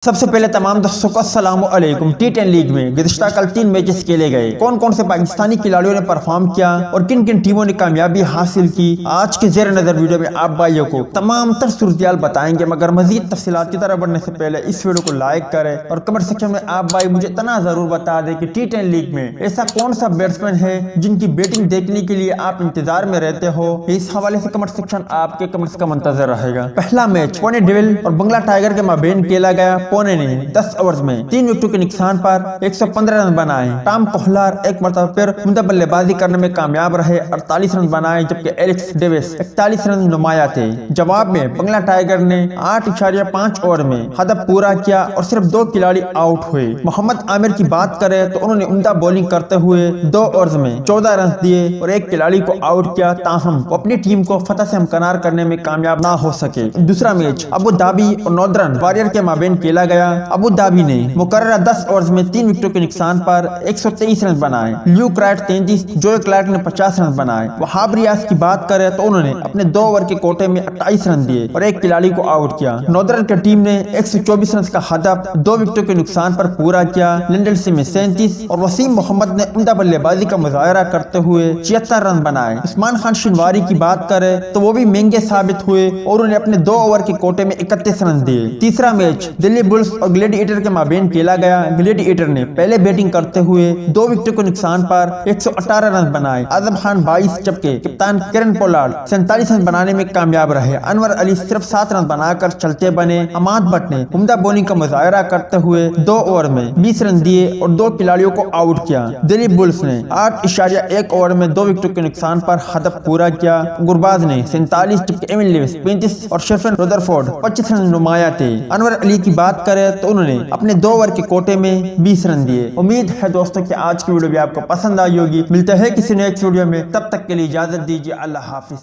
सबसे पहले तमाम दर्शकों को अस्सलाम वालेकुम। टी10 लीग में गुज़िश्ता कल 3 मैचेस खेले गए। कौन कौन से पाकिस्तानी खिलाड़ियों ने परफॉर्म किया और किन किन टीमों ने कामयाबी हासिल की, आज के जेर नजर वीडियो में आप भाइयों को तमाम तर सूरत बताएंगे। मगर मजीद तफसीलात की तरफ बढ़ने से पहले इस वीडियो को लाइक करें और कमेंट सेक्शन में आप भाई मुझे इतना जरूर बता दें कि टी10 लीग में ऐसा कौन सा बैट्समैन है जिनकी बैटिंग देखने के लिए आप इंतजार में रहते हो। इस हवाले से कमेंट सेक्शन आपके कमेंट्स का मुंतजर रहेगा। पहला मैच पुणे डेविल और बंगला टाइगर के माबेन खेला गया। पुणे ने 10 ओवर्स में 3 विकेटों के नुकसान पर 115 रन बनाए। टॉम कोहलर एक मरतबा फिर उम्दा बल्लेबाजी करने में कामयाब रहे, 48 रन बनाए, जबकि एलेक्स डेविस 41 रन नुमाया थे। जवाब में बंगला टाइगर ने 8.5 ओवर में हदफ पूरा किया और सिर्फ 2 खिलाड़ी आउट हुए। मोहम्मद आमिर की बात करें तो उन्होंने उम्दा बॉलिंग करते हुए 2 ओवर्स में 14 रन दिए और 1 खिलाड़ी को आउट किया, ताहम वो अपनी टीम को फतह से हमकनार करने में कामयाब ना हो सके। दूसरा मैच अबू धाबी और नॉर्दर्न वॉरियर के माबेन खेला गया। अबू धाबी ने मुकर्ररा 10 ओवर्स में 3 विकेटों के नुकसान पर 123 रन बनाए। ल्यूक राइट 33, जोए क्लार्क ने 50 रन बनाए। वहाब रियाज की बात करें तो उन्होंने अपने 2 ओवर के कोटे में 28 रन दिए और 1 खिलाड़ी को आउट किया। नॉर्दर्न की टीम ने 124 रन का हदफ 2 विकेटों के नुकसान पर पूरा किया। लिंडल सिम 37 और वसीम मोहम्मद ने उम्दा बल्लेबाजी का मुजाहरा करते हुए 76 रन बनाए। उस्मान खान शिनवारी की बात करें तो वो भी महंगे साबित हुए और उन्हें अपने 2 ओवर के कोटे में 31 रन दिए। तीसरा मैच दिल्ली बुल्स और ग्लेडिएटर के माबेन खेला गया। ग्लेडिएटर ने पहले बैटिंग करते हुए 2 विकेटों के नुकसान पर 118 रन बनाए। आजम खान 22, जबकि कप्तान किरण पोलार्ड 47 रन बनाने में कामयाब रहे। अनवर अली सिर्फ 7 रन बनाकर चलते बने। अमाद भट्ट ने उम्दा बॉलिंग का मुजाहरा करते हुए 2 ओवर में 20 रन दिए और 2 खिलाड़ियों को आउट किया। दिल्ली बुल्स ने 8.1 ओवर में 2 विकेटों के नुकसान पर हदफ पूरा किया। गुरबाज ने 47, जबकि एमिन लेविस 35 और शेफन रुदरफोर्ड 25 रन नुमाया थे। अनवर अली की बात करें तो उन्होंने अपने 2 ओवर के कोटे में 20 रन दिए। उम्मीद है दोस्तों कि आज की वीडियो भी आपको पसंद आई होगी। मिलते हैं किसी नेक्स्ट वीडियो में, तब तक के लिए इजाजत दीजिए। अल्लाह हाफिज।